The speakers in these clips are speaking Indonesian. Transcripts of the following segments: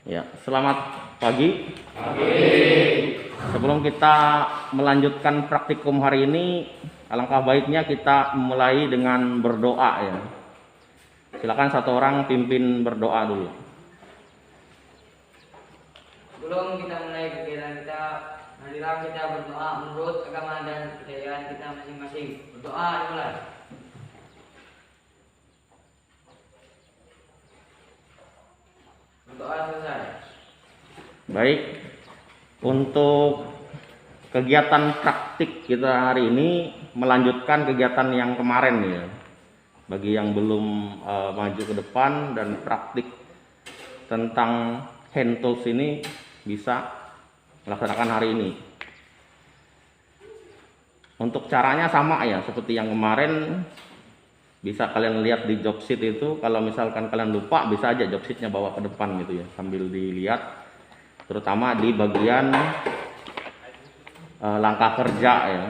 Ya, selamat pagi. Sebelum kita melanjutkan praktikum hari ini, alangkah baiknya kita mulai dengan berdoa ya. Silakan satu orang pimpin berdoa dulu. Sebelum kita mulai kegiatan kita, marilah kita berdoa menurut agama dan kepercayaan kita masing-masing. Berdoa dimulai. Berdoa selesai. Baik, untuk kegiatan praktik kita hari ini melanjutkan kegiatan yang kemarin ya. Bagi yang belum maju ke depan dan praktik tentang hand tools ini bisa melaksanakan hari ini. Untuk caranya sama ya seperti yang kemarin, bisa kalian lihat di job sheet itu. Kalau misalkan kalian lupa, bisa aja job sheetnya bawa ke depan gitu ya sambil dilihat, terutama di bagian langkah kerja ya.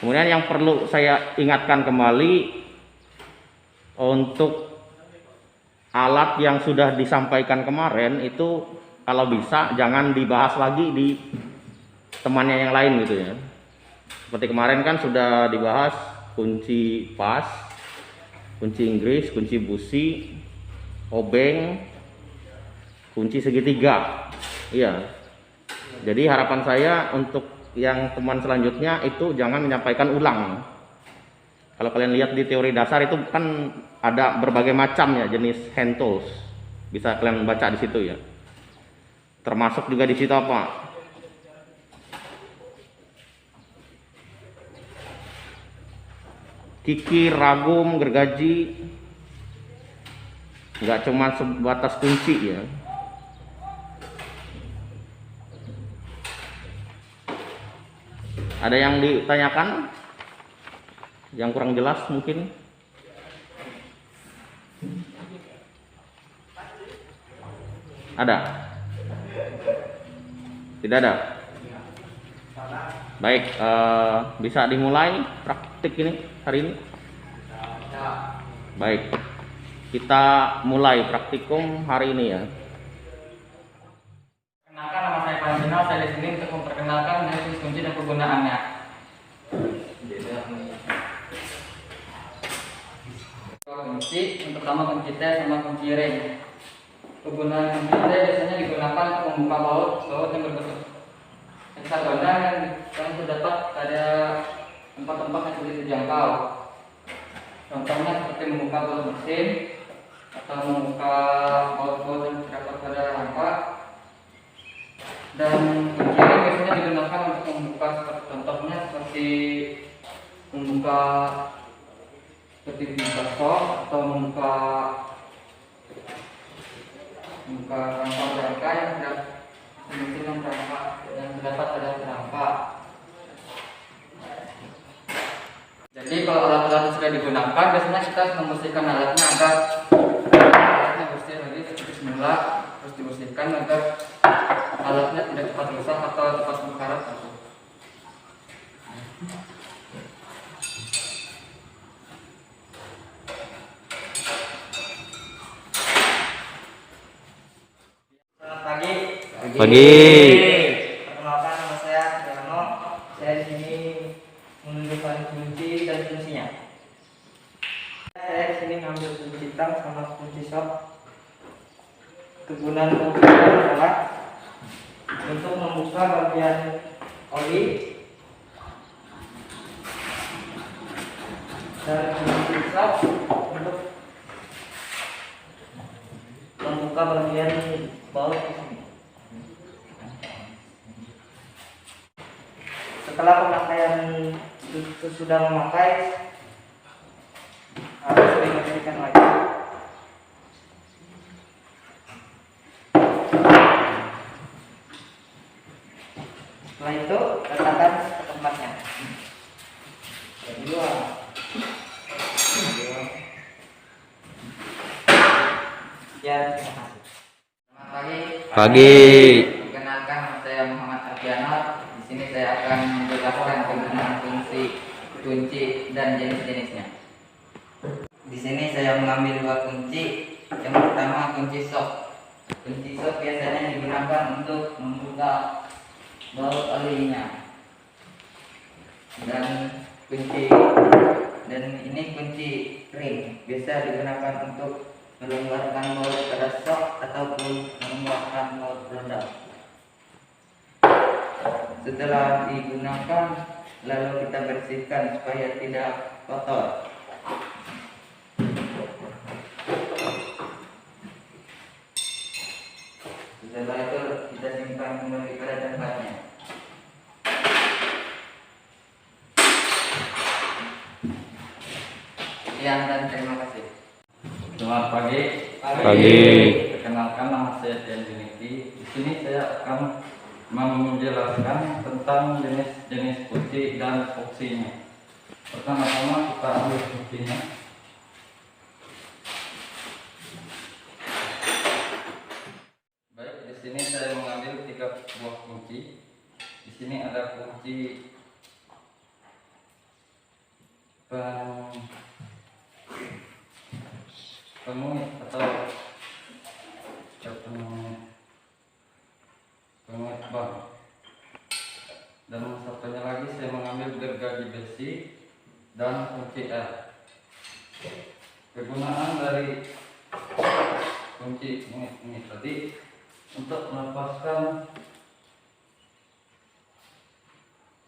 Kemudian yang perlu saya ingatkan kembali, untuk alat yang sudah disampaikan kemarin itu kalau bisa jangan dibahas lagi di temannya yang lain gitu ya. Seperti kemarin kan sudah dibahas kunci pas, kunci Inggris, kunci busi, obeng, kunci segitiga. Iya. Jadi harapan saya untuk yang teman selanjutnya itu jangan menyampaikan ulang. Kalau kalian lihat di teori dasar itu kan ada berbagai macam ya jenis hand tools. Bisa kalian baca di situ ya. Termasuk juga di situ apa? Kikir, ragum, gergaji. Nggak cuma sebatas kunci ya. Ada yang ditanyakan? Yang kurang jelas mungkin? Ada? Tidak ada? Baik, bisa dimulai praktik ini hari ini? Baik, kita mulai praktikum hari ini ya. Perkenalkan, nama saya Valentino. Saya di sini untuk memperkenalkan jenis kunci dan kegunaannya. Kunci, yang pertama kunci T sama kunci ring. Kegunaan kunci T biasanya digunakan untuk membuka baut yang berbentuk heksagonal yang terdapat pada tempat-tempat yang sulit dijangkau. Contohnya seperti membuka baut mesin atau membuka baut-baut yang terdapat pada rangka. Dan kunci ring biasanya digunakan untuk membuka seperti membuka sok atau membuka rangka yang terdapat pada rangka. Jadi kalau alat-alat sudah digunakan, biasanya kita harus membersihkan alatnya agar alatnya bersih lagi seperti semula, terus dibersihkan agar alatnya tidak cepat rusak atau cepat berkarat. Pagi. Perkenalkan, nama saya Jarno. Saya di sini menunjukkan kunci dan fungsinya. Saya di sini ngambil kunci tang sama kunci sok. Kegunaan kunci adalah untuk membuka bagian oli dan kunci sok untuk membuka bagian baut di sini. Setelah pemakaian itu sudah memakai, harus dibersihkan lagi. Setelah itu letakkan ke tempatnya. Kedua. Ya, terima kasih. Selamat pagi. Pagi. Perkenalkan, saya Muhammad Arfiano. Di sini saya akan menjelaskan penggunaan kunci dan jenis-jenisnya. Di sini saya mengambil dua kunci. Yang pertama kunci sok. Kunci sok biasanya digunakan untuk membuka baut olinya. Dan ini kunci ring biasa digunakan untuk melonggarkan baut pada sok ataupun mengeluarkan baut peledak. Setelah digunakan, lalu kita bersihkan supaya tidak kotor. Setelah itu kita simpan kembali pada tempatnya. Sekian dan terima kasih. Selamat pagi. Pagi. Perkenalkan, nama saya Dian Juniti. Di sini saya akan menjelaskan tentang jenis-jenis kunci dan fungsinya. Pertama-tama kita ambil kuncinya. Baik, di sini saya mengambil 3 buah kunci. Di sini ada kunci penguit atau penguit bang, dan satunya lagi saya mengambil gergaji besi dan kunci R. Kegunaan dari kunci ini tadi untuk melepaskan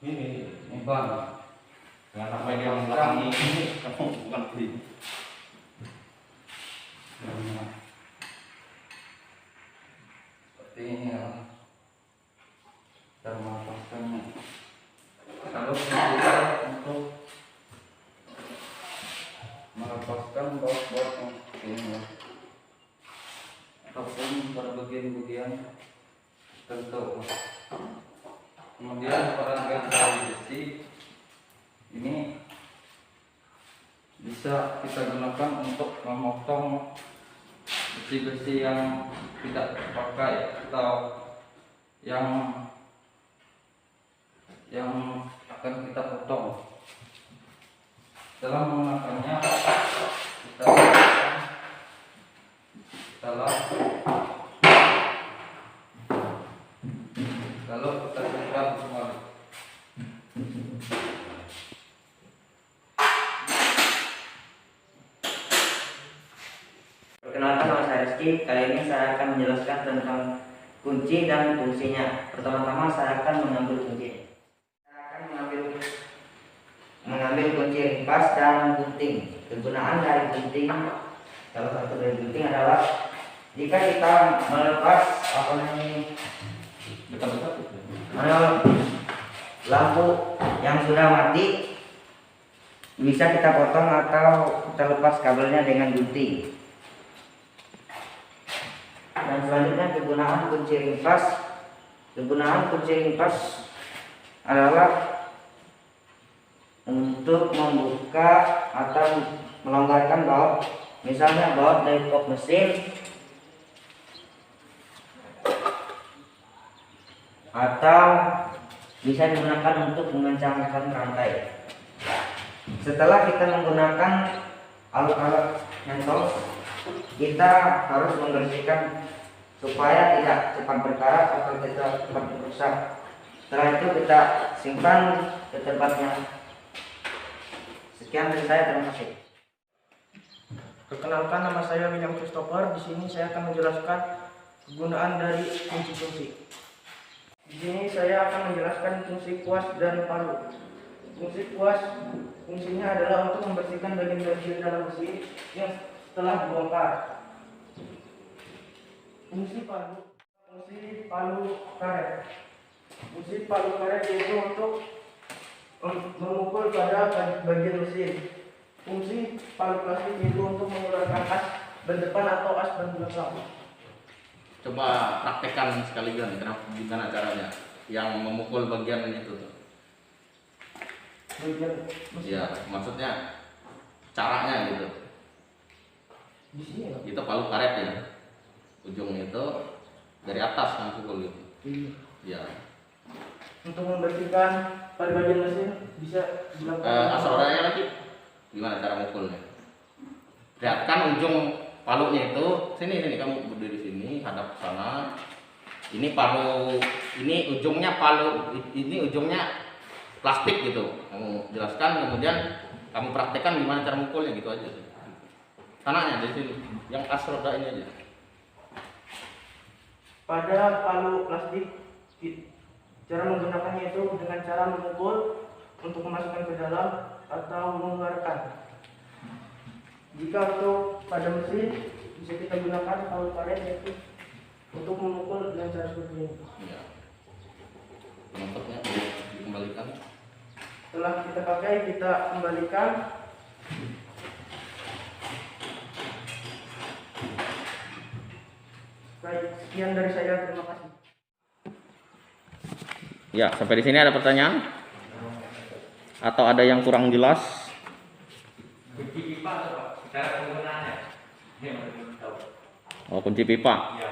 ini bang. Jangan sampai dia membelakangi ini, kamu bukan beli. Seperti ini ya, kita melepaskannya. Lalu kita untuk melepaskan baut-baut yang seperti ini ya, ataupun pada bagian-bagian tertentu. Kemudian pada gergaji besi ini bisa kita gunakan untuk memotong besi-besi yang tidak terpakai atau yang akan kita potong. Setelah menggunakannya kita lap, lalu kita simpan kembali. Perkenalkan, nama saya Rizky. Kali ini saya akan menjelaskan tentang kunci dan fungsinya. Pertama-tama saya akan mengambil kunci. Saya akan mengambil kunci ringkas dan gunting. Kegunaan dari gunting, salah satu dari gunting adalah jika kita melepas lampu yang sudah mati, bisa kita potong atau kita lepas kabelnya dengan gunting. Dan selanjutnya kegunaan kunci ringkas. Kegunaan kunci ringkas adalah untuk membuka atau melonggarkan baut, misalnya baut dari kop mesin atau bisa digunakan untuk mengencangkan rantai. Setelah kita menggunakan alat-alat mentol, kita harus membersihkan supaya tidak cepat berkarat atau tidak cepat rusak. Setelah itu kita simpan ke tempatnya. Sekian dari saya, terima kasih. Perkenalkan, nama saya William Christopher. Di sini saya akan menjelaskan kegunaan dari kunci-kunci. Di sini saya akan menjelaskan fungsi kuas dan palu. Fungsi kuas fungsinya adalah untuk membersihkan bagian-bagian dalam mesin yang setelah dibongkar. Fungsi palu karet. Fungsi palu karet yaitu untuk memukul pada bagian mesin. Fungsi palu plastik itu untuk mengeluarkan as ban depan atau as ban belakang. Coba praktekkan sekalian, gimana caranya yang memukul bagian itu tuh. Bagian mesin. Ya, maksudnya caranya gitu. Di sini ya? Itu palu karet ya. Ujung itu dari atas kan pukul gitu. Ini. Ya. Untuk membersihkan pada bagian mesin bisa dilakukan. Asal orangnya lagi gimana cara mukulnya? Lihat kan ujung palunya itu sini kamu berdiri sini hadap ke sana. Ini palu, ini ujungnya palu, ini ujungnya plastik gitu. Kamu jelaskan, kemudian kamu praktekkan gimana cara mukulnya gitu aja. Sananya di sini, yang as roda ini aja. Pada palu plastik, cara menggunakannya itu dengan cara memukul untuk memasukkan ke dalam atau mengeluarkan. Jika untuk pada mesin bisa kita gunakan palu karet yaitu untuk memukul dengan cara seperti ini. Ya. Penutupnya dikembalikan. Setelah kita pakai, kita kembalikan. Baik, sekian dari saya. Terima kasih. Ya, sampai di sini ada pertanyaan? Atau ada yang kurang jelas? Kunci pipa atau Pak? Cara penggunaannya? Oh, kunci pipa. Ya.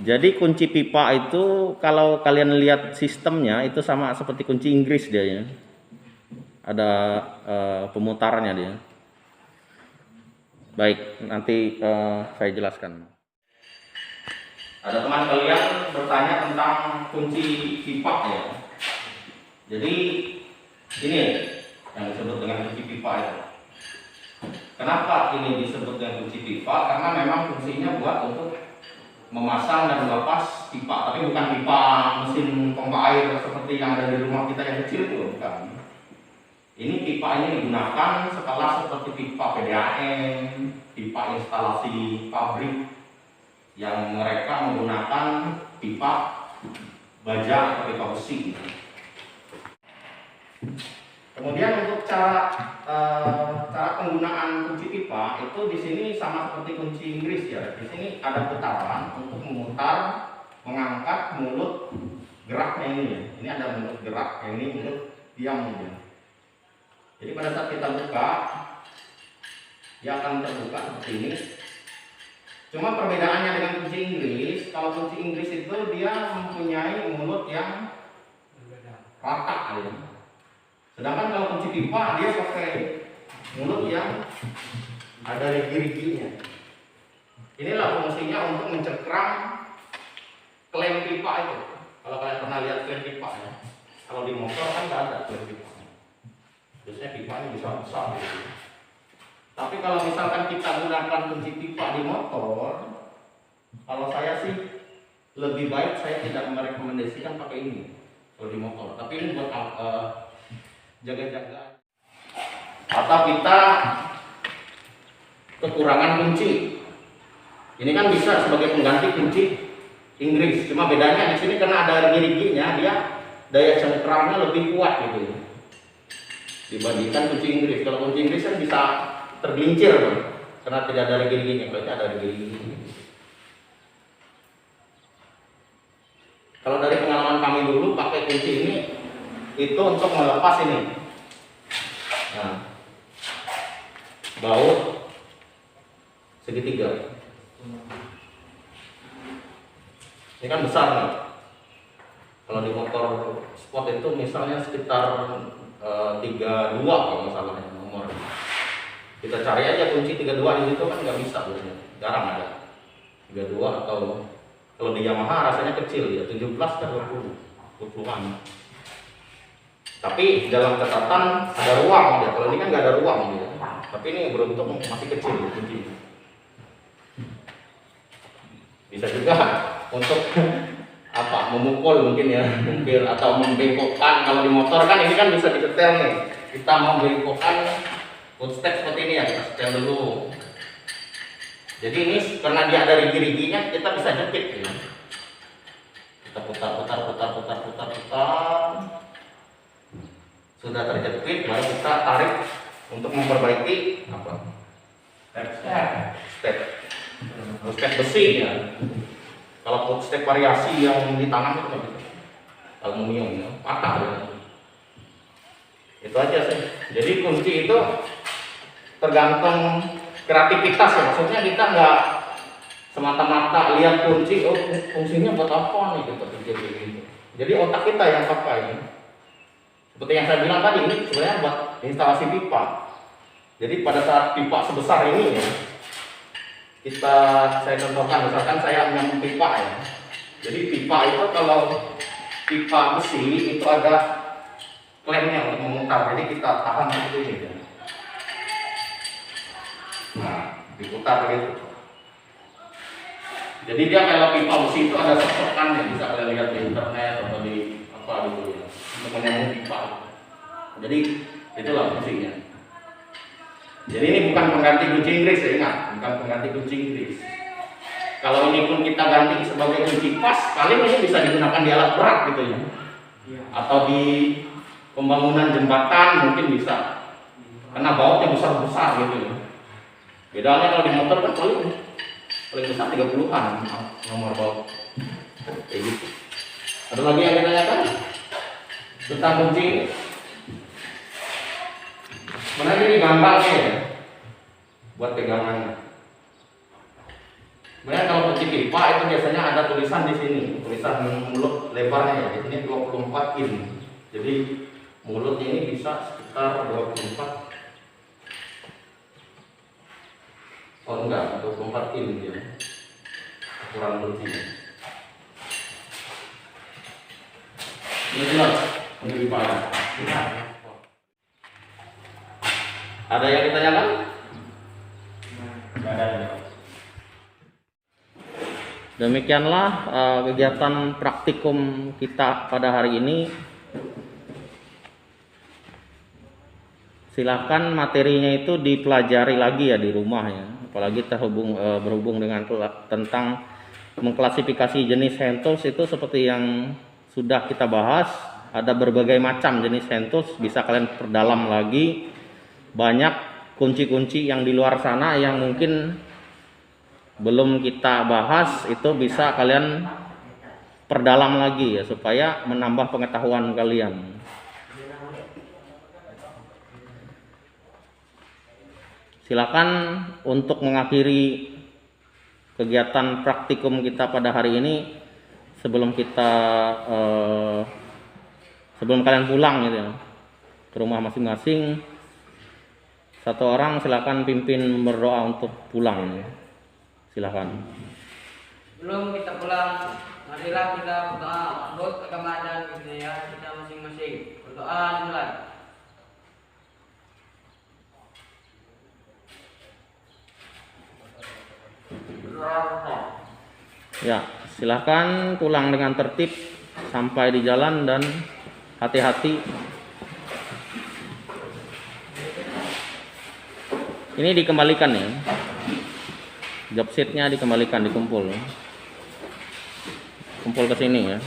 Jadi kunci pipa itu kalau kalian lihat sistemnya itu sama seperti kunci Inggris dia ya. Ada pemutarnya dia. Baik, nanti saya jelaskan. Ada teman kalian bertanya tentang kunci pipa ya. Jadi ini yang disebut dengan kunci pipa itu. Kenapa ini disebut dengan kunci pipa? Karena memang fungsinya buat untuk memasang dan melepas pipa, tapi bukan pipa mesin pompa air seperti yang ada di rumah kita yang kecil itu, bukan. Ini pipa ini digunakan setelah seperti pipa PDAM, pipa instalasi pabrik yang mereka menggunakan pipa baja atau pipa besi. Kemudian untuk cara penggunaan kunci pipa itu di sini sama seperti kunci Inggris ya. Di sini ada putaran untuk memutar, mengangkat mulut geraknya ini ya. Ini ada mulut gerak, yang ini mulut diam ya. Jadi pada saat kita buka, dia akan terbuka seperti ini. Cuma perbedaannya dengan kunci Inggris, kalau kunci Inggris itu dia mempunyai mulut yang rata ya. Sedangkan kalau kunci pipa dia pakai mulut yang ada rigi-riginya. Inilah fungsinya untuk mencengkram klem pipa itu. Kalau kalian pernah lihat klem pipa ya, kalau di motor kan nggak ada klem pipa. Biasanya pipanya bisa besar gitu. Tapi kalau misalkan kita gunakan kunci pipa di motor, kalau saya sih lebih baik saya tidak merekomendasikan pakai ini kalau di motor. Tapi ini buat jaga-jaga. Atau kita kekurangan kunci. Ini kan bisa sebagai pengganti kunci Inggris. Cuma bedanya di sini karena ada rigi-riginya, dia daya cengkramnya lebih kuat gitu dibandingkan kunci Inggris. Kalau kunci Inggris kan bisa tergelincir karena tidak ada rigi-riginya. Kalau ini ada rigi-riginya. Kalau dari pengalaman kami dulu pakai kunci ini itu untuk melepas ini. Nah, baut segitiga. Ini kan besar nih. Kalau di motor sport itu misalnya sekitar 32 kalau nggak salah nomor. Kita cari aja kunci 32 di situ kan nggak bisa biasanya. Jarang ada 32 atau kalau di Yamaha rasanya kecil ya 17 ke 20-an. Tapi dalam catatan ada ruang ya. Kalau ini kan nggak ada ruang ya. Tapi ini beruntung masih kecil kunci. Bisa juga untuk apa memukul mungkin ya, mungkin atau membengkokkan. Kalau di motor kan ini kan bisa disetel nih. Kita mau bengkokkan footstep seperti ini ya, kita setel dulu. Jadi ini karena dia ada rigi-riginya kita bisa jepit ya. Kita putar. Sudah terjepit baru kita tarik untuk memperbaiki apa? Step besi ya. Kalau footstep variasi yang di tangan itu nggak bisa. Aluminium ya, patah ya. Itu aja sih. Jadi kunci itu tergantung kreativitas ya. Maksudnya kita nggak semata-mata lihat kunci, oh fungsinya buat apa nih gitu. Jadi otak kita yang pakai. Seperti yang saya bilang tadi, ini sebenarnya buat instalasi pipa. Jadi pada saat pipa sebesar ini ya, saya contohkan, misalkan saya menyambung pipa ya. Jadi pipa itu kalau pipa besi itu ada klemnya untuk memutar, jadi kita tahan seperti ini ya. Nah, diputar gitu. Jadi dia kalau pipa besi itu ada sosokannya, bisa kalian lihat di internet atau di apa gitu ya, untuk menyambung pipa. Jadi itulah fungsinya. Jadi ini bukan pengganti kunci Inggris ya, ingat, bukan pengganti kunci Inggris. Kalau ini pun kita ganti sebagai kunci pas, paling ini bisa digunakan di alat berat gitu ya, atau di pembangunan jembatan mungkin bisa, karena bautnya besar-besar gitu ya. Bedanya kalau di motor kan paling besar 30-an nomor baut kayak gitu. Ada lagi yang ditanyakan tentang kunci ini? Sebenarnya ini gambarnya ya, buat pegangannya. Sebenarnya kalau kunci pipa itu biasanya ada tulisan di sini, tulisan mulut lebarnya ya. Di sini 24 in. Jadi mulutnya ini bisa sekitar 24. Oh enggak, 24 in ya. Kurang lebih. Ini jelas kunci pipa. Ada yang ditanyakan? Tidak ada. Demikianlah kegiatan praktikum kita pada hari ini. Silakan materinya itu dipelajari lagi ya di rumah ya, apalagi berhubung dengan tentang mengklasifikasi jenis handtools itu seperti yang sudah kita bahas, ada berbagai macam jenis handtools, bisa kalian perdalam lagi. Banyak kunci-kunci yang di luar sana yang mungkin belum kita bahas, itu bisa kalian perdalam lagi ya, supaya menambah pengetahuan kalian. Silakan untuk mengakhiri kegiatan praktikum kita pada hari ini, sebelum kalian pulang gitu ya, ke rumah masing-masing. Satu orang silakan pimpin berdoa untuk pulang. Silakan. Sebelum kita pulang, marilah kita berdoa menurut agama dan budaya kita masing-masing. Berdoa dimulai. Ya, silakan pulang dengan tertib sampai di jalan dan hati-hati. Ini dikembalikan ya, job sheet-nya dikembalikan, dikumpul ke sini ya.